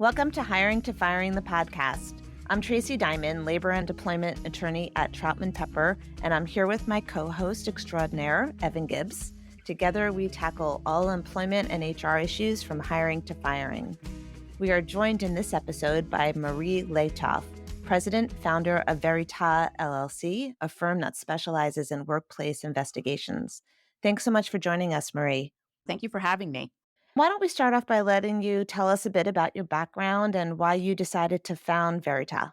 Welcome to Hiring to Firing, the podcast. I'm Tracey Diamond, labor and deployment attorney at Troutman Pepper, and I'm here with my co-host extraordinaire, Evan Gibbs. Together, we tackle all employment and HR issues from hiring to firing. We are joined in this episode by Marie Latoff, president, founder of Verita, LLC, a firm that specializes in workplace investigations. Thanks so much for joining us, Marie. Thank you for having me. Why don't we start off by letting you tell us a bit about your background and why you decided to found Verita?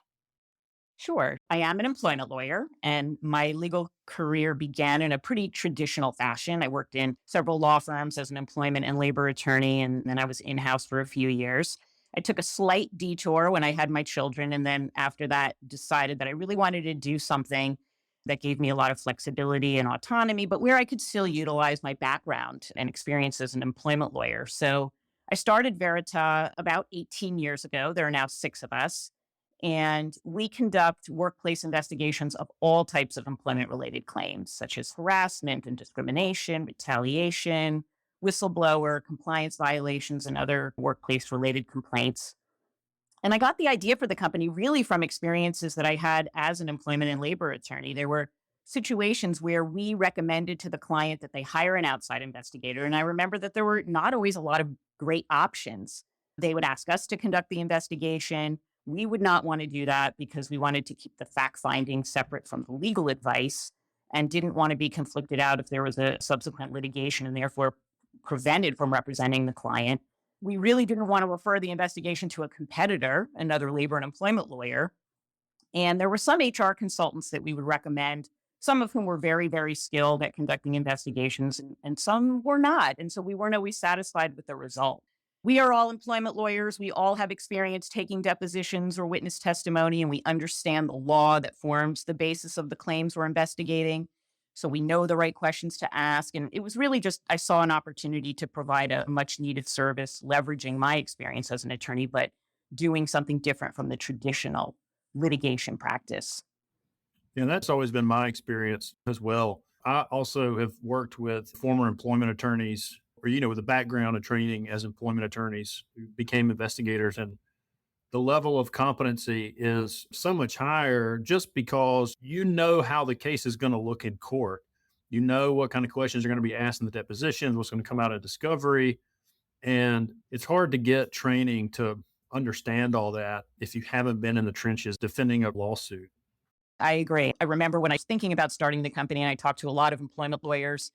Sure. I am an employment lawyer, and my legal career began in a pretty traditional fashion. I worked in several law firms as an employment and labor attorney, and then I was in-house for a few years. I took a slight detour when I had my children, and then after that decided that I really wanted to do something that gave me a lot of flexibility and autonomy, but where I could still utilize my background and experience as an employment lawyer. So I started Verita about 18 years ago. There are now 6 of us. And we conduct workplace investigations of all types of employment-related claims, such as harassment and discrimination, retaliation, whistleblower, compliance violations, and other workplace-related complaints. And I got the idea for the company really from experiences that I had as an employment and labor attorney. There were situations where we recommended to the client that they hire an outside investigator. And I remember that there were not always a lot of great options. They would ask us to conduct the investigation. We would not want to do that because we wanted to keep the fact finding separate from the legal advice and didn't want to be conflicted out if there was a subsequent litigation and therefore prevented from representing the client. We really didn't want to refer the investigation to a competitor, another labor and employment lawyer. And there were some HR consultants that we would recommend, some of whom were very, very skilled at conducting investigations, and some were not. And so we weren't always satisfied with the result. We are all employment lawyers. We all have experience taking depositions or witness testimony, and we understand the law that forms the basis of the claims we're investigating. So we know the right questions to ask. And it was really just, I saw an opportunity to provide a much needed service, leveraging my experience as an attorney, but doing something different from the traditional litigation practice. Yeah, that's always been my experience as well. I also have worked with former employment attorneys or, with a background of training as employment attorneys who became investigators. And the level of competency is so much higher just because you know how the case is going to look in court. You know what kind of questions are going to be asked in the depositions, what's going to come out of discovery. And it's hard to get training to understand all that if you haven't been in the trenches defending a lawsuit. I agree. I remember when I was thinking about starting the company and I talked to a lot of employment lawyers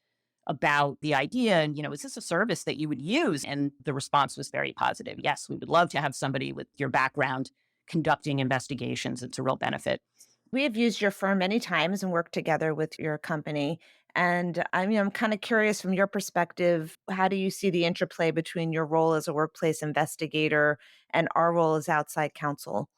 about the idea and, is this a service that you would use? And the response was very positive. Yes, we would love to have somebody with your background conducting investigations. It's a real benefit. We have used your firm many times and worked together with your company. And I'm kind of curious from your perspective, how do you see the interplay between your role as a workplace investigator and our role as outside counsel?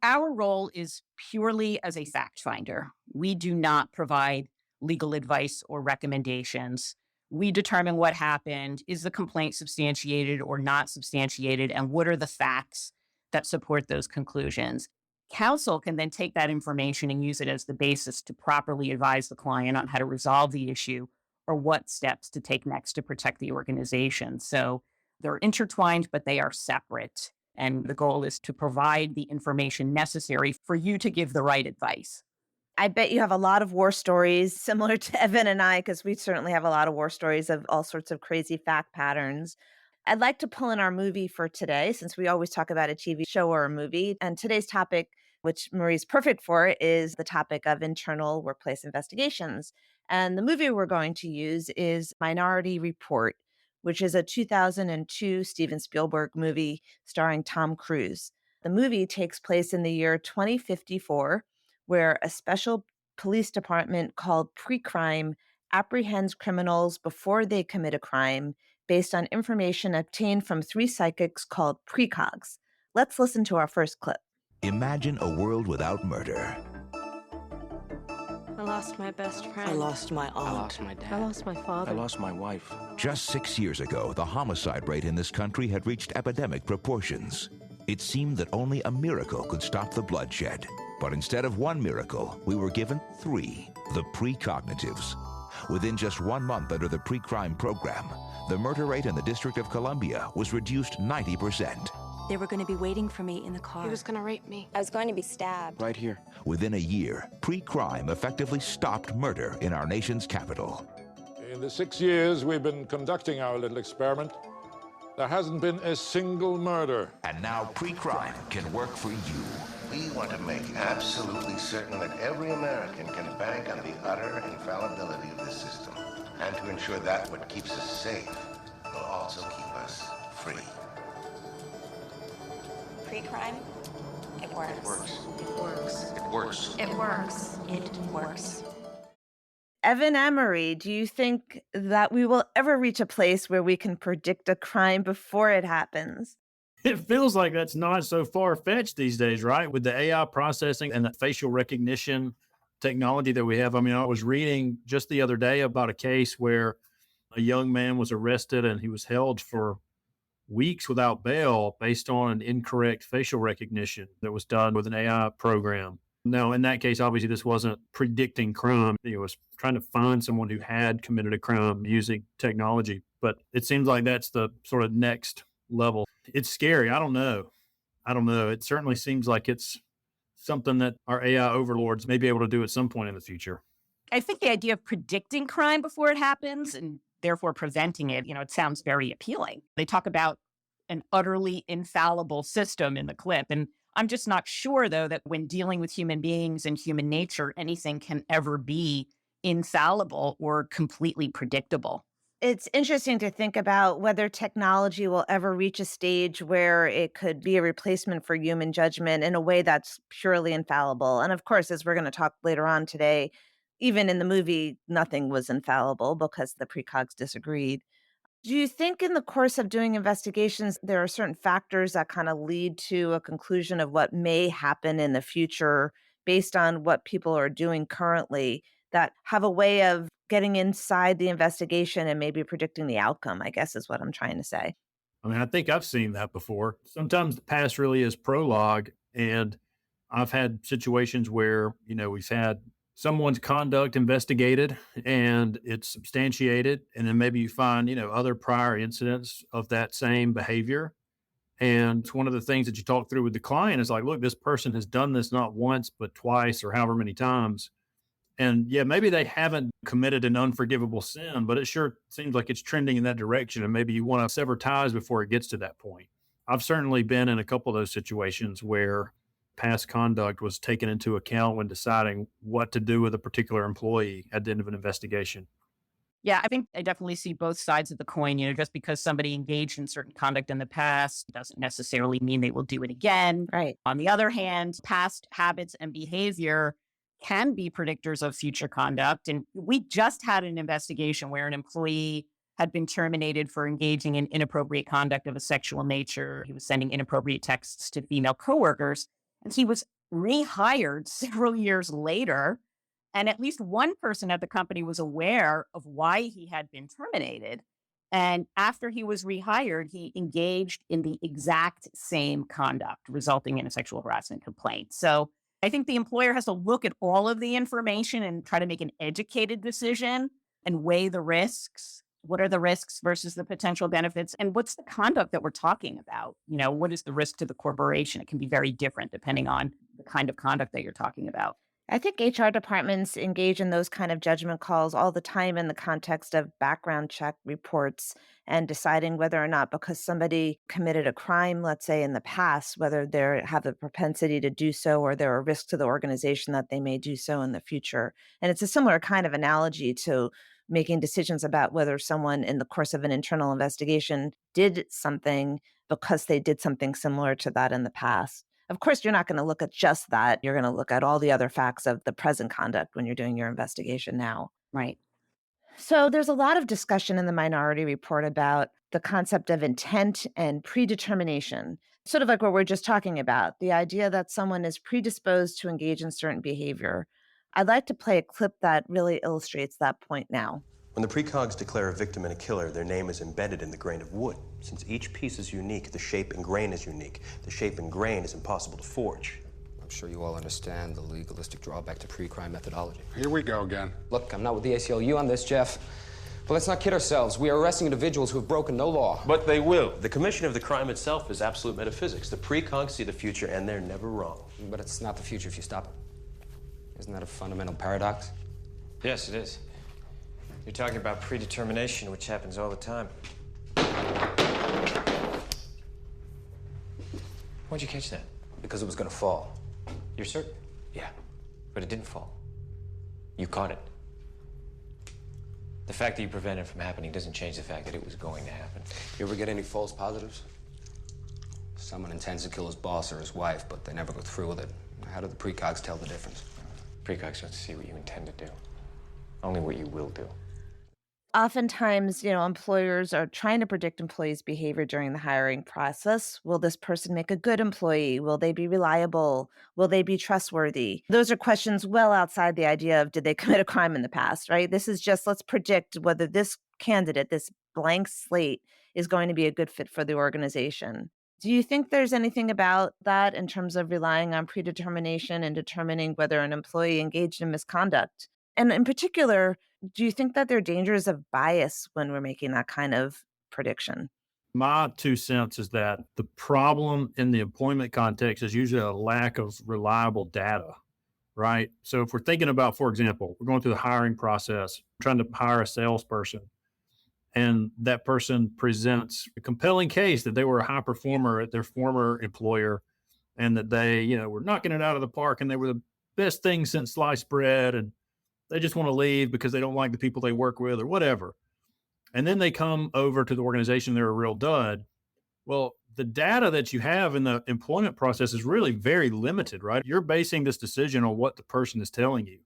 Our role is purely as a fact finder. We do not provide legal advice or recommendations. We determine what happened. Is the complaint substantiated or not substantiated? And what are the facts that support those conclusions? Counsel can then take that information and use it as the basis to properly advise the client on how to resolve the issue or what steps to take next to protect the organization. So they're intertwined, but they are separate. And the goal is to provide the information necessary for you to give the right advice. I bet you have a lot of war stories similar to Evan and I, because we certainly have a lot of war stories of all sorts of crazy fact patterns. I'd like to pull in our movie for today, since we always talk about a TV show or a movie. And today's topic, which Marie's perfect for, is the topic of internal workplace investigations. And the movie we're going to use is Minority Report, which is a 2002 Steven Spielberg movie starring Tom Cruise. The movie takes place in the year 2054, where a special police department called Pre-Crime apprehends criminals before they commit a crime based on information obtained from 3 psychics called precogs. Let's listen to our first clip. Imagine a world without murder. I lost my best friend. I lost my aunt. I lost my dad. I lost my father. I lost my wife. Just 6 years ago, the homicide rate in this country had reached epidemic proportions. It seemed that only a miracle could stop the bloodshed. But instead of 1 miracle, we were given 3, the precognitives. Within just 1 month under the pre-crime program, the murder rate in the District of Columbia was reduced 90%. They were going to be waiting for me in the car. He was going to rape me. I was going to be stabbed. Right here. Within a year, pre-crime effectively stopped murder in our nation's capital. In the 6 years we've been conducting our little experiment, there hasn't been a single murder. And now pre-crime can work for you. We want to make absolutely certain that every American can bank on the utter infallibility of this system, and to ensure that what keeps us safe will also keep us free. Pre-crime? It works. It works. It works. It works. It works. It works. Evan and Marie, do you think that we will ever reach a place where we can predict a crime before it happens? It feels like that's not so far-fetched these days, right? With the AI processing and the facial recognition technology that we have. I mean, I was reading just the other day about a case where a young man was arrested and he was held for weeks without bail based on an incorrect facial recognition that was done with an AI program. Now, in that case, obviously, this wasn't predicting crime. It was trying to find someone who had committed a crime using technology. But it seems like that's the sort of next level. It's scary. I don't know. It certainly seems like it's something that our AI overlords may be able to do at some point in the future. I think the idea of predicting crime before it happens and therefore preventing it, it sounds very appealing. They talk about an utterly infallible system in the clip. And I'm just not sure, though, that when dealing with human beings and human nature, anything can ever be infallible or completely predictable. It's interesting to think about whether technology will ever reach a stage where it could be a replacement for human judgment in a way that's purely infallible. And of course, as we're going to talk later on today, even in the movie, nothing was infallible because the precogs disagreed. Do you think in the course of doing investigations, there are certain factors that kind of lead to a conclusion of what may happen in the future based on what people are doing currently that have a way of getting inside the investigation and maybe predicting the outcome, I guess is what I'm trying to say. I mean, I think I've seen that before. Sometimes the past really is prologue. And I've had situations where, we've had someone's conduct investigated and it's substantiated. And then maybe you find, other prior incidents of that same behavior. And it's one of the things that you talk through with the client is like, look, this person has done this not once, but twice or however many times. And yeah, maybe they haven't committed an unforgivable sin, but it sure seems like it's trending in that direction. And maybe you want to sever ties before it gets to that point. I've certainly been in a couple of those situations where past conduct was taken into account when deciding what to do with a particular employee at the end of an investigation. Yeah, I think I definitely see both sides of the coin. Just because somebody engaged in certain conduct in the past doesn't necessarily mean they will do it again. Right. On the other hand, past habits and behavior can be predictors of future conduct. And we just had an investigation where an employee had been terminated for engaging in inappropriate conduct of a sexual nature. He was sending inappropriate texts to female coworkers, and he was rehired several years later. And at least one person at the company was aware of why he had been terminated. And after he was rehired, he engaged in the exact same conduct, resulting in a sexual harassment complaint. So I think the employer has to look at all of the information and try to make an educated decision and weigh the risks. What are the risks versus the potential benefits? And what's the conduct that we're talking about? What is the risk to the corporation? It can be very different depending on the kind of conduct that you're talking about. I think HR departments engage in those kind of judgment calls all the time in the context of background check reports and deciding whether or not, because somebody committed a crime, let's say in the past, whether they have the propensity to do so or there are risks to the organization that they may do so in the future. And it's a similar kind of analogy to making decisions about whether someone in the course of an internal investigation did something because they did something similar to that in the past. Of course, you're not going to look at just that. You're going to look at all the other facts of the present conduct when you're doing your investigation now. Right. So there's a lot of discussion in the Minority Report about the concept of intent and predetermination, sort of like what we're just talking about, the idea that someone is predisposed to engage in certain behavior. I'd like to play a clip that really illustrates that point now. When the precogs declare a victim and a killer, their name is embedded in the grain of wood. Since each piece is unique, the shape and grain is unique. The shape and grain is impossible to forge. I'm sure you all understand the legalistic drawback to pre-crime methodology. Here we go again. Look, I'm not with the ACLU on this, Jeff. But let's not kid ourselves. We are arresting individuals who have broken no law. But they will. The commission of the crime itself is absolute metaphysics. The precongs see the future, and they're never wrong. But it's not the future if you stop it. Isn't that a fundamental paradox? Yes, it is. You're talking about predetermination, which happens all the time. Why'd you catch that? Because it was gonna fall. You're certain? Yeah. But it didn't fall. You caught it. The fact that you prevented it from happening doesn't change the fact that it was going to happen. You ever get any false positives? Someone intends to kill his boss or his wife, but they never go through with it. How do the precogs tell the difference? Precogs don't see what you intend to do. Only what you will do. Oftentimes, employers are trying to predict employees' behavior during the hiring process. Will this person make a good employee? Will they be reliable? Will they be trustworthy? Those are questions well outside the idea of did they commit a crime in the past, right? This is just let's predict whether this candidate, this blank slate, is going to be a good fit for the organization. Do you think there's anything about that in terms of relying on predetermination and determining whether an employee engaged in misconduct? And in particular, do you think that there are dangers of bias when we're making that kind of prediction? My 2 cents is that the problem in the employment context is usually a lack of reliable data, right? So if we're thinking about, for example, we're going through the hiring process, trying to hire a salesperson, and that person presents a compelling case that they were a high performer at their former employer and that they, were knocking it out of the park and they were the best thing since sliced bread and they just want to leave because they don't like the people they work with or whatever. And then they come over to the organization, they're a real dud. Well, the data that you have in the employment process is really very limited, right? You're basing this decision on what the person is telling you.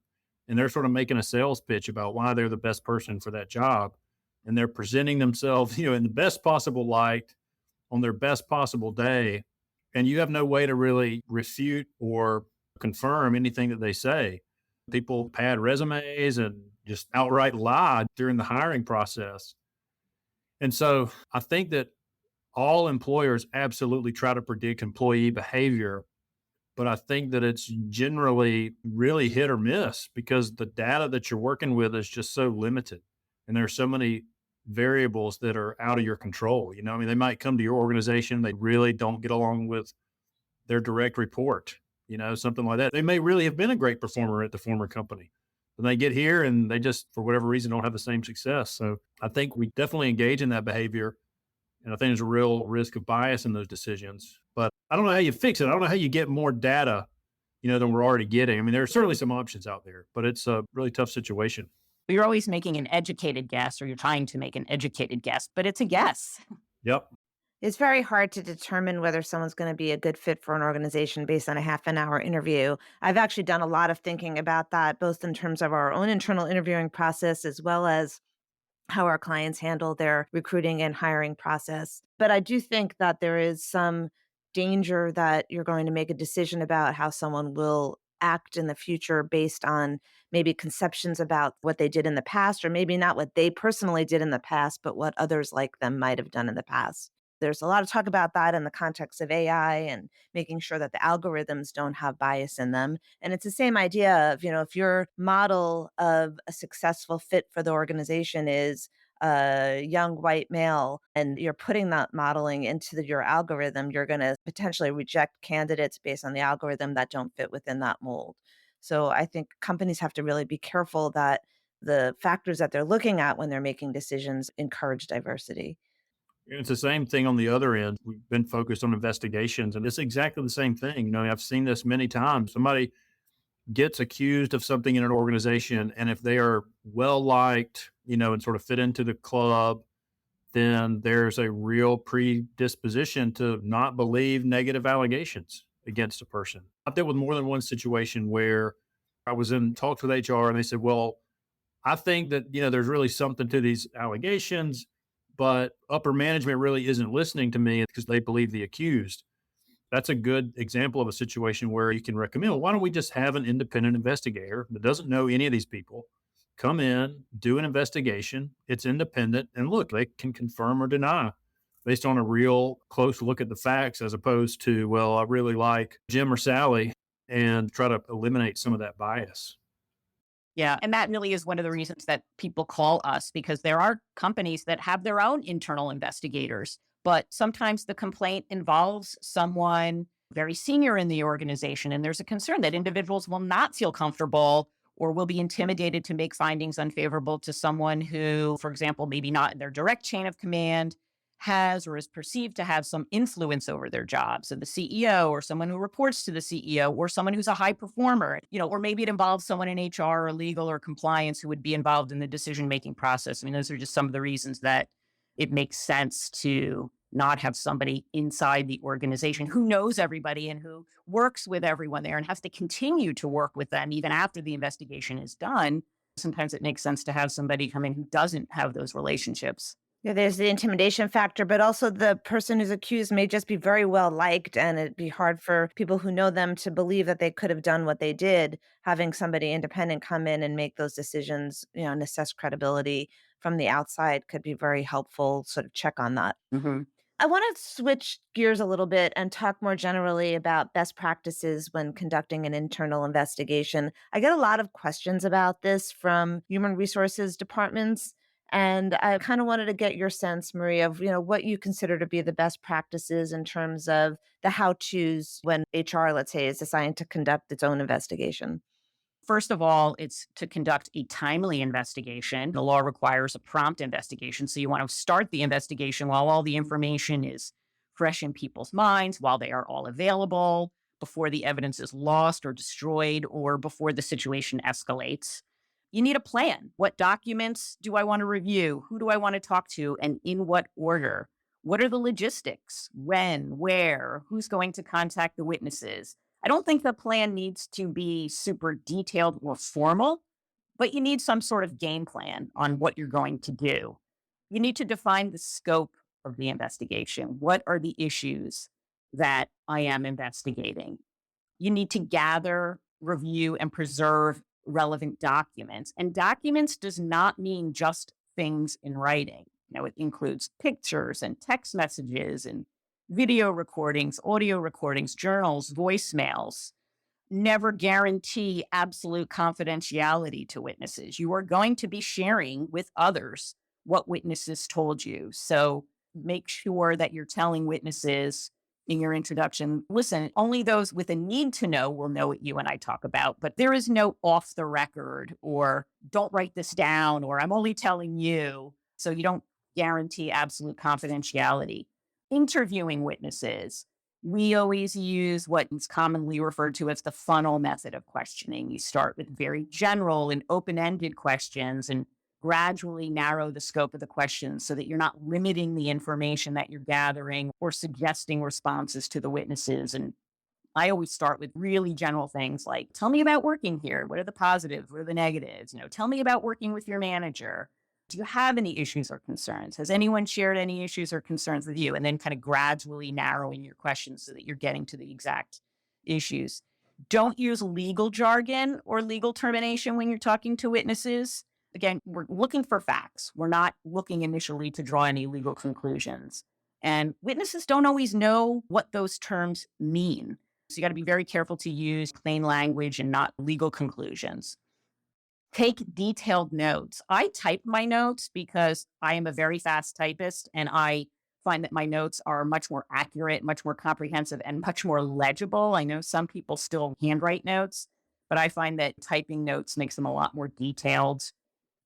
And they're sort of making a sales pitch about why they're the best person for that job. And they're presenting themselves, in the best possible light on their best possible day. And you have no way to really refute or confirm anything that they say. People pad resumes and just outright lie during the hiring process. And so I think that all employers absolutely try to predict employee behavior, but I think that it's generally really hit or miss because the data that you're working with is just so limited. And there are so many variables that are out of your control. They might come to your organization, they really don't get along with their direct report, something like that. They may really have been a great performer at the former company, but they get here and they just, for whatever reason, don't have the same success. So I think we definitely engage in that behavior. And I think there's a real risk of bias in those decisions. But I don't know how you fix it. I don't know how you get more data, than we're already getting. There are certainly some options out there, but it's a really tough situation. You're always making an educated guess, or you're trying to make an educated guess, but it's a guess. Yep. It's very hard to determine whether someone's going to be a good fit for an organization based on a half an hour interview. I've actually done a lot of thinking about that, both in terms of our own internal interviewing process as well as how our clients handle their recruiting and hiring process. But I do think that there is some danger that you're going to make a decision about how someone will act in the future based on maybe conceptions about what they did in the past, or maybe not what they personally did in the past, but what others like them might have done in the past. There's a lot of talk about that in the context of AI and making sure that the algorithms don't have bias in them. And it's the same idea of, if your model of a successful fit for the organization is a young white male and you're putting that modeling into your algorithm, you're going to potentially reject candidates based on the algorithm that don't fit within that mold. So I think companies have to really be careful that the factors that they're looking at when they're making decisions encourage diversity. It's the same thing on the other end. We've been focused on investigations, and it's exactly the same thing. I've seen this many times. Somebody gets accused of something in an organization, and if they are well liked, and sort of fit into the club, then there's a real predisposition to not believe negative allegations against a person. I've dealt with more than one situation where I was in talks with HR, and they said, well, I think that, there's really something to these allegations, but upper management really isn't listening to me because they believe the accused. That's a good example of a situation where you can recommend, well, why don't we just have an independent investigator that doesn't know any of these people come in, do an investigation. It's independent. And look, they can confirm or deny based on a real close look at the facts, as opposed to, well, I really like Jim or Sally, and try to eliminate some of that bias. Yeah. And that really is one of the reasons that people call us, because there are companies that have their own internal investigators. But sometimes the complaint involves someone very senior in the organization. And there's a concern that individuals will not feel comfortable or will be intimidated to make findings unfavorable to someone who, for example, maybe not in their direct chain of command, has or is perceived to have some influence over their job. So the CEO or someone who reports to the CEO or someone who's a high performer, or maybe it involves someone in HR or legal or compliance who would be involved in the decision-making process. I mean, those are just some of the reasons that it makes sense to not have somebody inside the organization who knows everybody and who works with everyone there and has to continue to work with them even after the investigation is done. Sometimes it makes sense to have somebody come in who doesn't have those relationships. Yeah, there's the intimidation factor, but also the person who's accused may just be very well liked, and it'd be hard for people who know them to believe that they could have done what they did. Having somebody independent come in and make those decisions, and assess credibility from the outside could be very helpful, sort of check on that. Hmm. I want to switch gears a little bit and talk more generally about best practices when conducting an internal investigation. I get a lot of questions about this from human resources departments. And I kind of wanted to get your sense, Maria, of what you consider to be the best practices in terms of the how-tos when HR, let's say, is assigned to conduct its own investigation. First of all, it's to conduct a timely investigation. The law requires a prompt investigation. So you want to start the investigation while all the information is fresh in people's minds, while they are all available, before the evidence is lost or destroyed, or before the situation escalates. You need a plan. What documents do I want to review? Who do I want to talk to? And in what order? What are the logistics? When, where, who's going to contact the witnesses? I don't think the plan needs to be super detailed or formal, but you need some sort of game plan on what you're going to do. You need to define the scope of the investigation. What are the issues that I am investigating? You need to gather, review, and preserve relevant documents. And documents does not mean just things in writing. It includes pictures and text messages and video recordings, audio recordings, journals, voicemails. Never guarantee absolute confidentiality to witnesses. You are going to be sharing with others what witnesses told you. So make sure that you're telling witnesses in your introduction, listen, only those with a need to know will know what you and I talk about, but there is no off the record or don't write this down or I'm only telling you. So you don't guarantee absolute confidentiality. Interviewing witnesses, we always use what is commonly referred to as the funnel method of questioning. You start with very general and open-ended questions and gradually narrow the scope of the questions so that you're not limiting the information that you're gathering or suggesting responses to the witnesses. And I always start with really general things like, tell me about working here. What are the positives? What are the negatives? Tell me about working with your manager. Do you have any issues or concerns? Has anyone shared any issues or concerns with you? And then kind of gradually narrowing your questions so that you're getting to the exact issues. Don't use legal jargon or legal termination when you're talking to witnesses. Again, we're looking for facts. We're not looking initially to draw any legal conclusions. And witnesses don't always know what those terms mean. So you got to be very careful to use plain language and not legal conclusions. Take detailed notes. I type my notes because I am a very fast typist and I find that my notes are much more accurate, much more comprehensive, and much more legible. I know some people still handwrite notes, but I find that typing notes makes them a lot more detailed.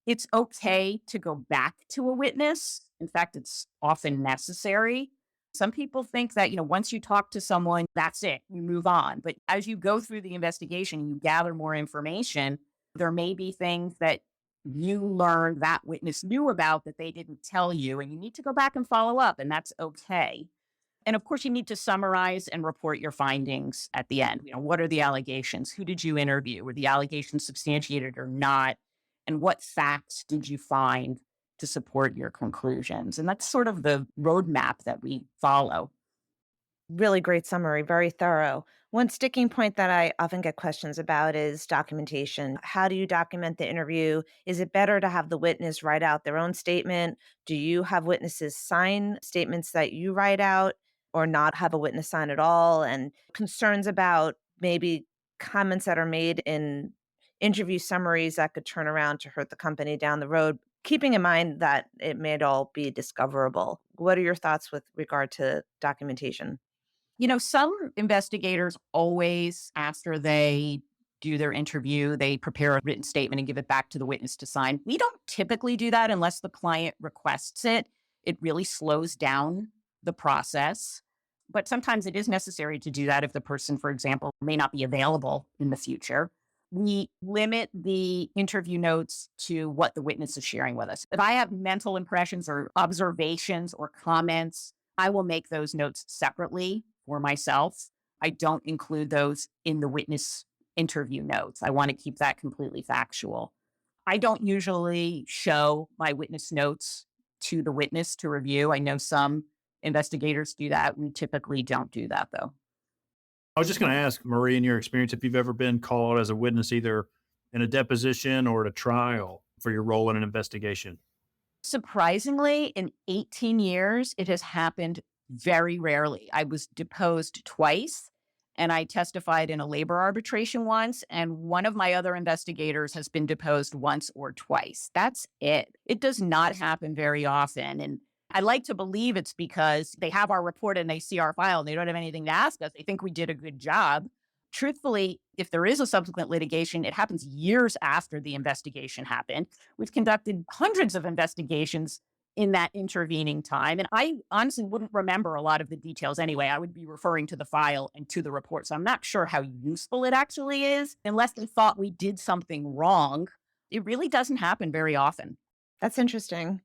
It's okay to go back to a witness. In fact, it's often necessary. Some people think that, once you talk to someone, that's it, you move on. But as you go through the investigation, you gather more information. There may be things that you learn that witness knew about that they didn't tell you, and you need to go back and follow up, and that's okay. And of course, you need to summarize and report your findings at the end. What are the allegations? Who did you interview? Were the allegations substantiated or not? And what facts did you find to support your conclusions? And that's sort of the roadmap that we follow. Really great summary, very thorough. One sticking point that I often get questions about is documentation. How do you document the interview? Is it better to have the witness write out their own statement? Do you have witnesses sign statements that you write out or not have a witness sign at all? And concerns about maybe comments that are made in interview summaries that could turn around to hurt the company down the road, keeping in mind that it may all be discoverable. What are your thoughts with regard to documentation? Some investigators always, after they do their interview, they prepare a written statement and give it back to the witness to sign. We don't typically do that unless the client requests it. It really slows down the process. But sometimes it is necessary to do that if the person, for example, may not be available in the future. We limit the interview notes to what the witness is sharing with us. If I have mental impressions or observations or comments, I will make those notes separately for myself. I don't include those in the witness interview notes. I want to keep that completely factual. I don't usually show my witness notes to the witness to review. I know some investigators do that. We typically don't do that, though. I was just going to ask, Marie, in your experience, if you've ever been called as a witness either in a deposition or at a trial for your role in an investigation. Surprisingly, in 18 years, it has happened very rarely. I was deposed twice, and I testified in a labor arbitration once, and one of my other investigators has been deposed once or twice. That's it. It does not happen very often. And I like to believe it's because they have our report and they see our file and they don't have anything to ask us. They think we did a good job. Truthfully, if there is a subsequent litigation, it happens years after the investigation happened. We've conducted hundreds of investigations in that intervening time. And I honestly wouldn't remember a lot of the details anyway. I would be referring to the file and to the report. So I'm not sure how useful it actually is. Unless they thought we did something wrong, it really doesn't happen very often. That's interesting.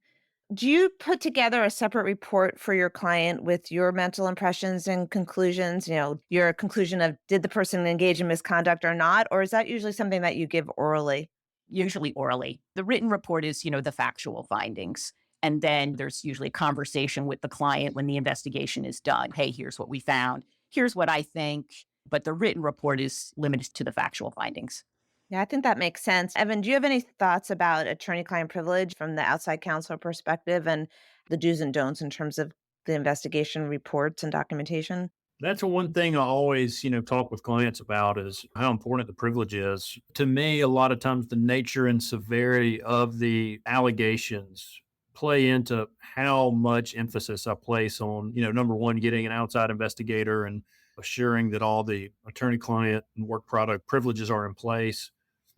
Do you put together a separate report for your client with your mental impressions and conclusions? Your conclusion of did the person engage in misconduct or not? Or is that usually something that you give orally? Usually orally. The written report is, the factual findings. And then there's usually a conversation with the client when the investigation is done. Hey, here's what we found. Here's what I think. But the written report is limited to the factual findings. Yeah, I think that makes sense. Evan, do you have any thoughts about attorney-client privilege from the outside counsel perspective and the do's and don'ts in terms of the investigation reports and documentation? That's one thing I always, talk with clients about is how important the privilege is. To me, a lot of times the nature and severity of the allegations play into how much emphasis I place on, number one, getting an outside investigator and assuring that all the attorney-client and work product privileges are in place.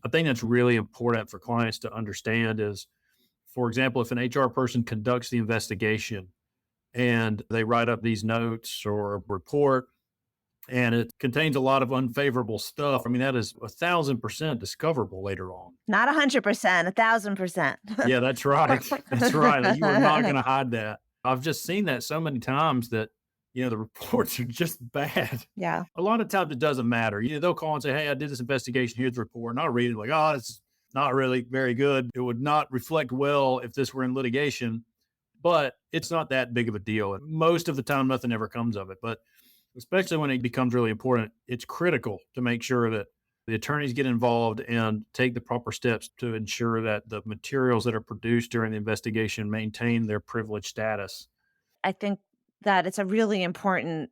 I think that's really important for clients to understand is, for example, if an HR person conducts the investigation and they write up these notes or a report and it contains a lot of unfavorable stuff, I mean, that is 1,000% discoverable later on. Not 100%, 1,000%. Yeah, that's right. That's right. You are not going to hide that. I've just seen that so many times that, the reports are just bad. Yeah. A lot of times it doesn't matter. They'll call and say, hey, I did this investigation. Here's the report. And I'll read it like, oh, it's not really very good. It would not reflect well if this were in litigation, but it's not that big of a deal. And most of the time, nothing ever comes of it. But especially when it becomes really important, it's critical to make sure that the attorneys get involved and take the proper steps to ensure that the materials that are produced during the investigation maintain their privileged status. I think that it's a really important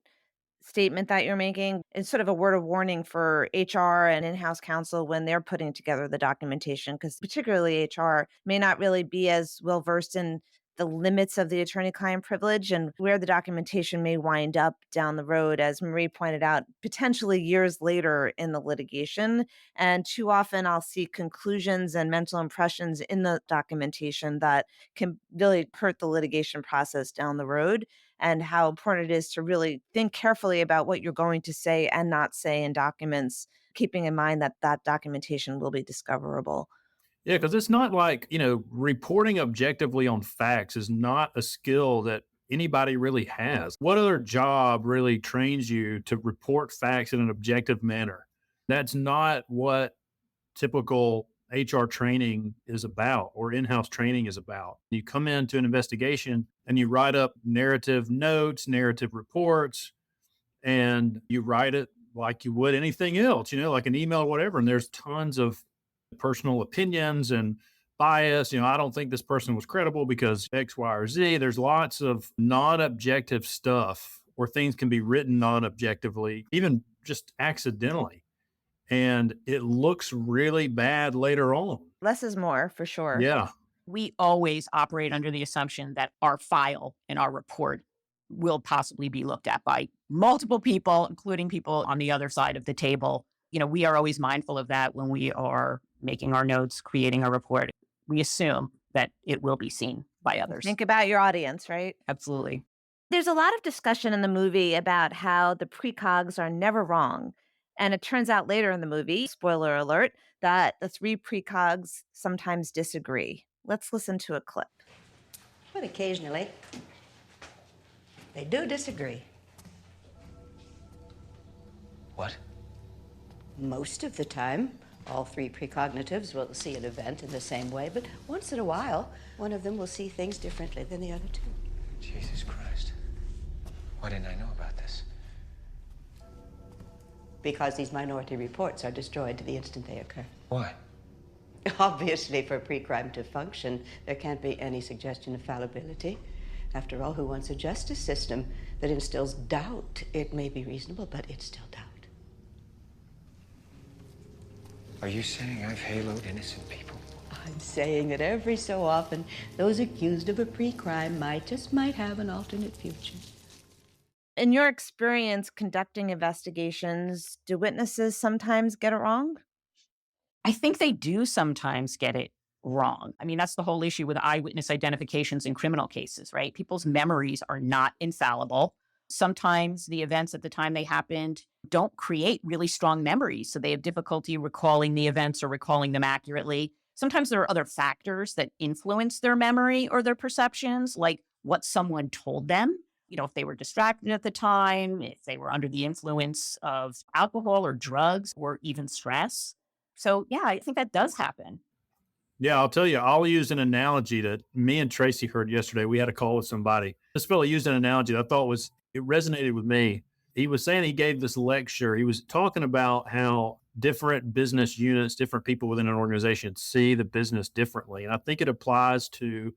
statement that you're making. It's sort of a word of warning for HR and in-house counsel when they're putting together the documentation, because particularly HR may not really be as well versed in the limits of the attorney-client privilege and where the documentation may wind up down the road, as Marie pointed out, potentially years later in the litigation. And too often I'll see conclusions and mental impressions in the documentation that can really hurt the litigation process down the road, and how important it is to really think carefully about what you're going to say and not say in documents, keeping in mind that that documentation will be discoverable. Yeah, because it's not like, reporting objectively on facts is not a skill that anybody really has. What other job really trains you to report facts in an objective manner? That's not what typical HR training is about or in-house training is about. You come into an investigation and you write up narrative notes, narrative reports, and you write it like you would anything else, like an email or whatever. And there's tons of personal opinions and bias. I don't think this person was credible because X, Y, or Z. There's lots of non-objective stuff where things can be written non-objectively, even just accidentally. and it looks really bad later on. Less is more for sure. Yeah. We always operate under the assumption that our file and our report will possibly be looked at by multiple people, including people on the other side of the table. We are always mindful of that when we are making our notes, creating a report. We assume that it will be seen by others. Think about your audience, right? Absolutely. There's a lot of discussion in the movie about how the precogs are never wrong. And it turns out later in the movie, spoiler alert, that the three precogs sometimes disagree. Let's listen to a clip. But occasionally, they do disagree. What? Most of the time, all three precognitives will see an event in the same way, but once in a while, one of them will see things differently than the other two. Jesus Christ. Why didn't I know about this? Because these minority reports are destroyed the instant they occur. Why? Obviously, for pre-crime to function, there can't be any suggestion of fallibility. After all, who wants a justice system that instills doubt? It may be reasonable, but it's still doubt. Are you saying I've haloed innocent people? I'm saying that every so often, those accused of a pre-crime might have an alternate future. In your experience conducting investigations, do witnesses sometimes get it wrong? I think they do sometimes get it wrong. I mean, that's the whole issue with eyewitness identifications in criminal cases, right? People's memories are not infallible. Sometimes the events at the time they happened don't create really strong memories, so they have difficulty recalling the events or recalling them accurately. Sometimes there are other factors that influence their memory or their perceptions, like what someone told them. If they were distracted at the time, if they were under the influence of alcohol or drugs or even stress. So, yeah, I think that does happen. Yeah, I'll tell you, I'll use an analogy that me and Tracey heard yesterday. We had a call with somebody. This fellow used an analogy that I thought it resonated with me. He was saying he gave this lecture. He was talking about how different business units, different people within an organization see the business differently. And I think it applies to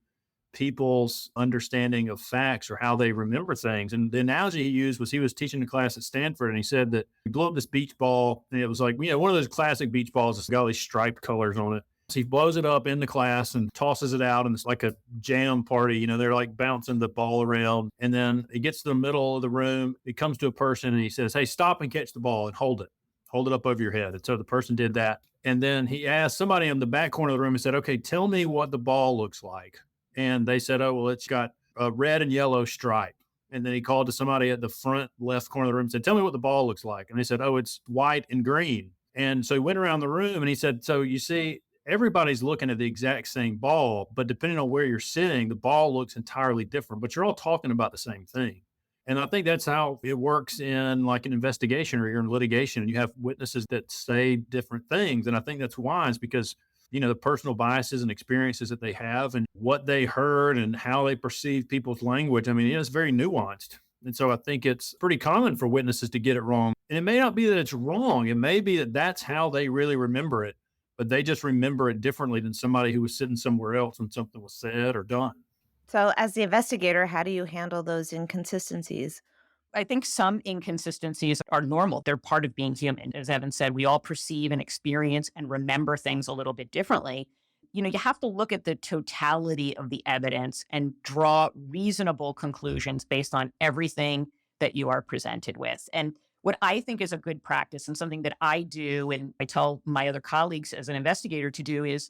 people's understanding of facts or how they remember things. And the analogy he used was he was teaching a class at Stanford, and he said that he blew up this beach ball, and it was like, one of those classic beach balls that's got all these striped colors on it. So he blows it up in the class and tosses it out, and it's like a jam party. They're like bouncing the ball around. And then he gets to the middle of the room. He comes to a person and he says, "Hey, stop and catch the ball and hold it. Hold it up over your head." And so the person did that. And then he asked somebody in the back corner of the room and said, "Okay, tell me what the ball looks like." And they said, "Oh, well, it's got a red and yellow stripe." And then he called to somebody at the front left corner of the room and said, "Tell me what the ball looks like." And they said, "Oh, it's white and green." And so he went around the room and he said, "So you see, everybody's looking at the exact same ball, but depending on where you're sitting, the ball looks entirely different, but you're all talking about the same thing." And I think that's how it works in like an investigation or you're in litigation and you have witnesses that say different things. And I think that's wise because the personal biases and experiences that they have and what they heard and how they perceive people's language. I mean, it's very nuanced. And so I think it's pretty common for witnesses to get it wrong. And it may not be that it's wrong. It may be that that's how they really remember it, but they just remember it differently than somebody who was sitting somewhere else when something was said or done. So as the investigator, how do you handle those inconsistencies? I think some inconsistencies are normal. They're part of being human. As Evan said, we all perceive and experience and remember things a little bit differently. You have to look at the totality of the evidence and draw reasonable conclusions based on everything that you are presented with. And what I think is a good practice and something that I do and I tell my other colleagues as an investigator to do is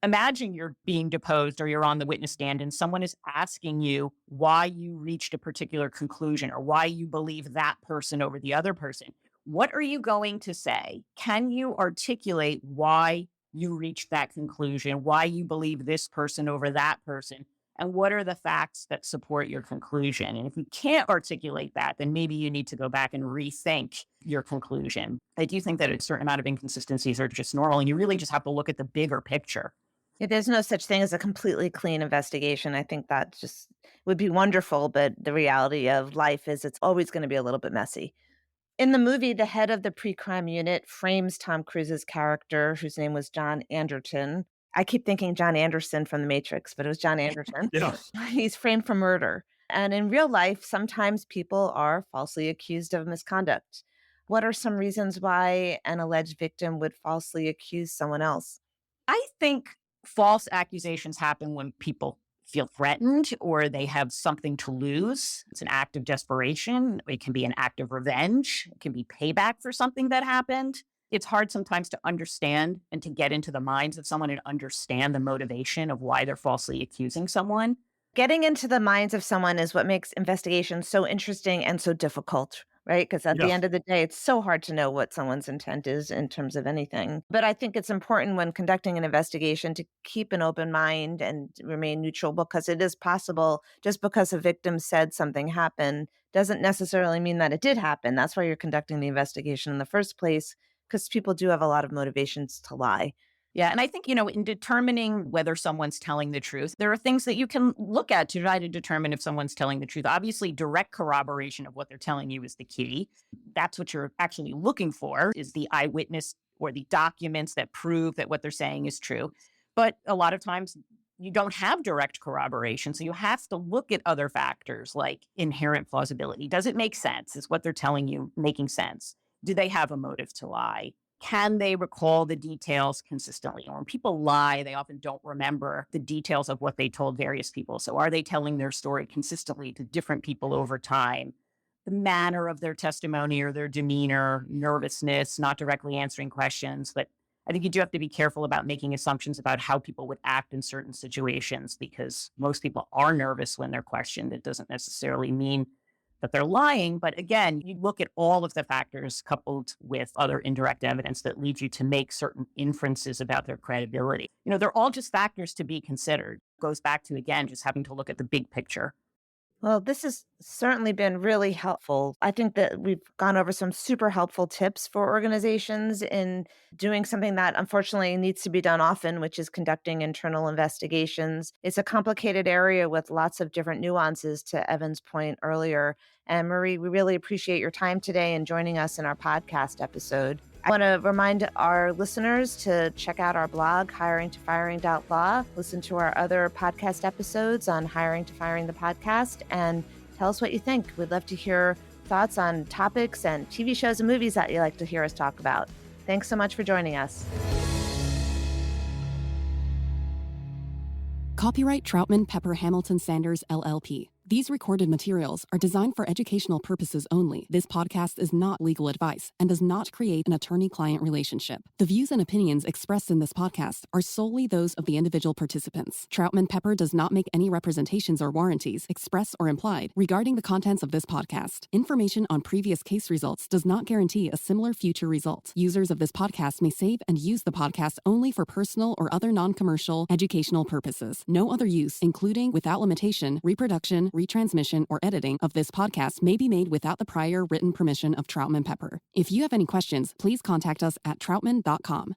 imagine you're being deposed or you're on the witness stand and someone is asking you why you reached a particular conclusion or why you believe that person over the other person. What are you going to say? Can you articulate why you reached that conclusion, why you believe this person over that person? And what are the facts that support your conclusion? And if you can't articulate that, then maybe you need to go back and rethink your conclusion. I do think that a certain amount of inconsistencies are just normal, and you really just have to look at the bigger picture. Yeah, there's no such thing as a completely clean investigation. I think that just would be wonderful, but the reality of life is it's always going to be a little bit messy. In the movie, the head of the pre-crime unit frames Tom Cruise's character, whose name was John Anderton. I keep thinking John Anderson from The Matrix, but it was John Anderton. Yeah. He's framed for murder. And in real life, sometimes people are falsely accused of misconduct. What are some reasons why an alleged victim would falsely accuse someone else? I think false accusations happen when people feel threatened or they have something to lose. It's an act of desperation. It can be an act of revenge. It can be payback for something that happened. It's hard sometimes to understand and to get into the minds of someone and understand the motivation of why they're falsely accusing someone. Getting into the minds of someone is what makes investigations so interesting and so difficult, right? Because at the Yes. end of the day, it's so hard to know what someone's intent is in terms of anything. But I think it's important when conducting an investigation to keep an open mind and remain neutral because it is possible just because a victim said something happened doesn't necessarily mean that it did happen. That's why you're conducting the investigation in the first place, because people do have a lot of motivations to lie. Yeah. And I think, in determining whether someone's telling the truth, there are things that you can look at to try to determine if someone's telling the truth. Obviously, direct corroboration of what they're telling you is the key. That's what you're actually looking for, is the eyewitness or the documents that prove that what they're saying is true. But a lot of times you don't have direct corroboration. So you have to look at other factors like inherent plausibility. Does it make sense? Is what they're telling you making sense? Do they have a motive to lie? Can they recall the details consistently? Or when people lie, they often don't remember the details of what they told various people. So are they telling their story consistently to different people over time? The manner of their testimony or their demeanor, nervousness, not directly answering questions. But I think you do have to be careful about making assumptions about how people would act in certain situations because most people are nervous when they're questioned. It doesn't necessarily mean that they're lying. But again, you look at all of the factors coupled with other indirect evidence that leads you to make certain inferences about their credibility. They're all just factors to be considered. Goes back to, again, just having to look at the big picture. Well, this has certainly been really helpful. I think that we've gone over some super helpful tips for organizations in doing something that unfortunately needs to be done often, which is conducting internal investigations. It's a complicated area with lots of different nuances, to Evan's point earlier. And Marie, we really appreciate your time today and joining us in our podcast episode. I want to remind our listeners to check out our blog, hiringtofiring.law, listen to our other podcast episodes on Hiring to Firing the podcast, and tell us what you think. We'd love to hear thoughts on topics and TV shows and movies that you'd like to hear us talk about. Thanks so much for joining us. Copyright Troutman Pepper Hamilton Sanders, LLP. These recorded materials are designed for educational purposes only. This podcast is not legal advice and does not create an attorney-client relationship. The views and opinions expressed in this podcast are solely those of the individual participants. Troutman Pepper does not make any representations or warranties, express or implied, regarding the contents of this podcast. Information on previous case results does not guarantee a similar future result. Users of this podcast may save and use the podcast only for personal or other non-commercial educational purposes. No other use, including, without limitation, reproduction, retransmission, or editing of this podcast may be made without the prior written permission of Troutman Pepper. If you have any questions, please contact us at troutman.com.